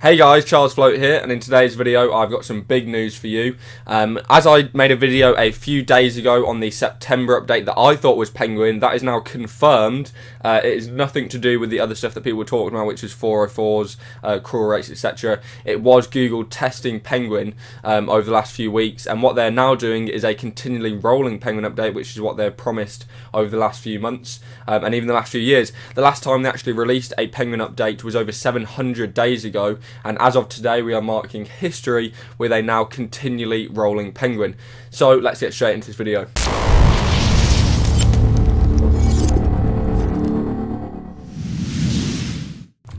Hey guys, Charles Float here, and in today's video I've got some big news for you. As I made a video a few days ago on the September update that I thought was Penguin, that is now confirmed. It is nothing to do with the other stuff that people were talking about, which is 404s, crawl rates, etc. It was Google testing Penguin over the last few weeks, and what they're now doing is a continually rolling Penguin update, which is what they've promised over the last few months, and even the last few years. The last time they actually released a Penguin update was over 700 days ago, and as of today we are marking history with a now continually rolling Penguin. So let's get straight into this video.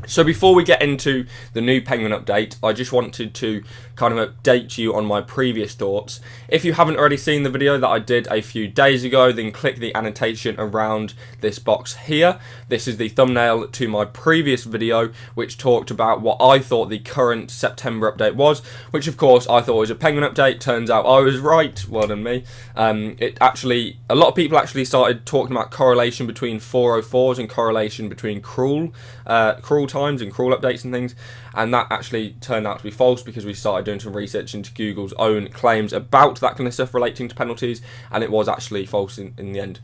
So before we get into the new Penguin update, I just wanted to kind of update you on my previous thoughts. If you haven't already seen the video that I did a few days ago, then click the annotation around this box here. This is the thumbnail to my previous video, which talked about what I thought the current September update was, which of course I thought was a Penguin update. Turns out I was right. Well done me. A lot of people actually started talking about correlation between 404s and correlation between crawl times and crawl updates and things, and that actually turned out to be false because we started doing some research into Google's own claims about that kind of stuff relating to penalties, and it was actually false in the end.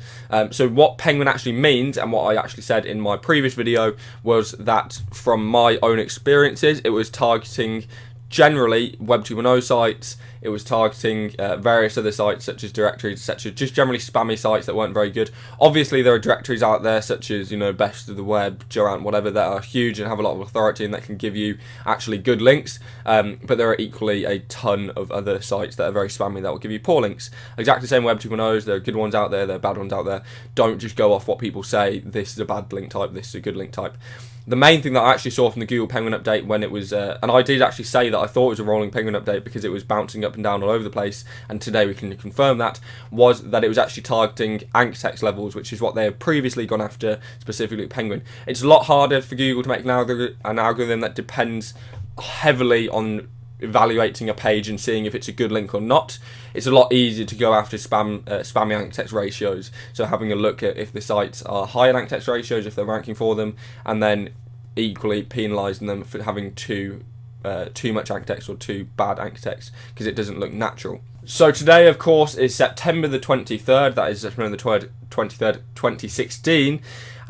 So what Penguin actually means, and what I actually said in my previous video, was that from my own experiences, it was targeting generally Web 2.0 sites. It was targeting various other sites such as directories, etc. Just generally spammy sites that weren't very good. Obviously there are directories out there such as, Best of the Web, Joant, whatever, that are huge and have a lot of authority and that can give you actually good links, but there are equally a ton of other sites that are very spammy that will give you poor links. Exactly the same Web 2.0s, there are good ones out there, there are bad ones out there. Don't just go off what people say, this is a bad link type, this is a good link type. The main thing that I actually saw from the Google Penguin update when it was, and I did actually say that I thought it was a rolling Penguin update because it was bouncing up and down all over the place, and today we can confirm that, was that it was actually targeting anchor text levels, which is what they have previously gone after, specifically Penguin. It's a lot harder for Google to make an algorithm that depends heavily on evaluating a page and seeing if it's a good link or not. It's a lot easier to go after spammy anchor text ratios, so having a look at if the sites are high in anchor text ratios, if they're ranking for them, and then equally penalising them for having too much anchor text or too bad anchor text, because it doesn't look natural. So today, of course, is September the 23rd, that is September the 23rd, 2016,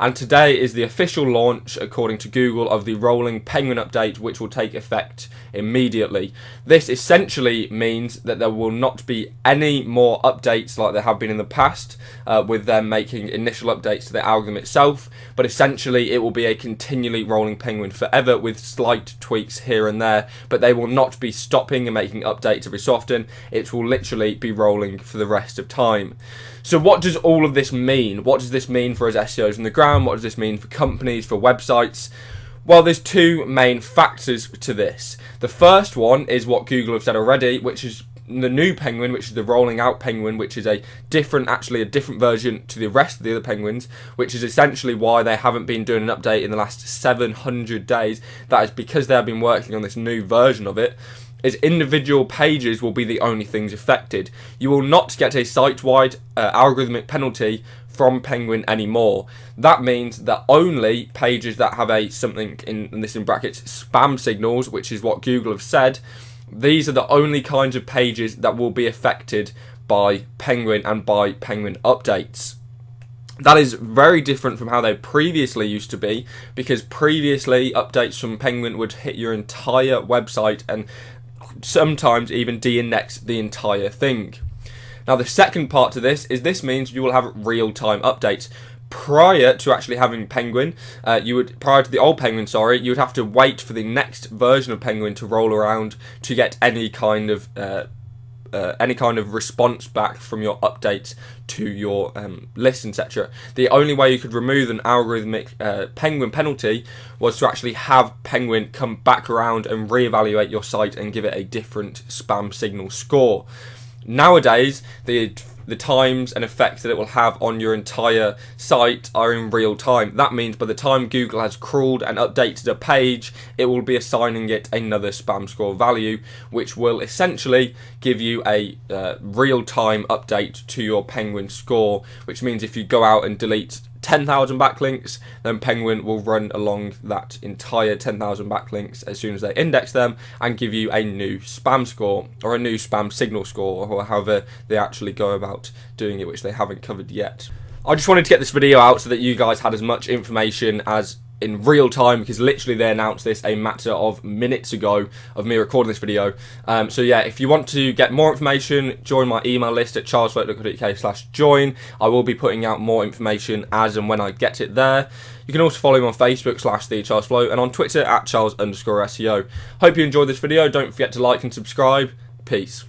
and today is the official launch, according to Google, of the rolling Penguin update, which will take effect immediately. This essentially means that there will not be any more updates like there have been in the past, with them making initial updates to the algorithm itself, but essentially it will be a continually rolling Penguin forever with slight tweaks here and there, but they will not be stopping and making updates every so often. It will literally be rolling for the rest of time. So what does all of this mean? What does this mean for us SEOs on the ground? What does this mean for companies, for websites? Well, there's two main factors to this. The first one is what Google have said already, which is the new Penguin, which is the rolling out Penguin, which is a different version to the rest of the other Penguins, which is essentially why they haven't been doing an update in the last 700 days. That is because they have been working on this new version of it. Is individual pages will be the only things affected. You will not get a site-wide algorithmic penalty from Penguin anymore. That means that only pages that have something in brackets, spam signals, which is what Google have said, these are the only kinds of pages that will be affected by Penguin and by Penguin updates. That is very different from how they previously used to be, because previously updates from Penguin would hit your entire website and sometimes even de-index the entire thing. Now the second part to this means you will have real-time updates. Prior to actually having Penguin, prior to the old Penguin, you would have to wait for the next version of Penguin to roll around to get any kind of response back from your updates to your list, etc. The only way you could remove an algorithmic Penguin penalty was to actually have Penguin come back around and reevaluate your site and give it a different spam signal score. Nowadays, the times and effects that it will have on your entire site are in real time. That means by the time Google has crawled and updated a page, it will be assigning it another spam score value, which will essentially give you a real-time update to your Penguin score, which means if you go out and delete 10,000 backlinks, then Penguin will run along that entire 10,000 backlinks as soon as they index them and give you a new spam score, or a new spam signal score, or however they actually go about doing it, which they haven't covered yet. I just wanted to get this video out so that you guys had as much information as in real time, because literally they announced this a matter of minutes ago of me recording this video. So yeah, if you want to get more information, join my email list at charlesfloat.co.uk/join. I will be putting out more information as and when I get it there. You can also follow me on Facebook /TheCharlesFloat and on Twitter at Charles_SEO. Hope you enjoyed this video. Don't forget to like and subscribe. Peace.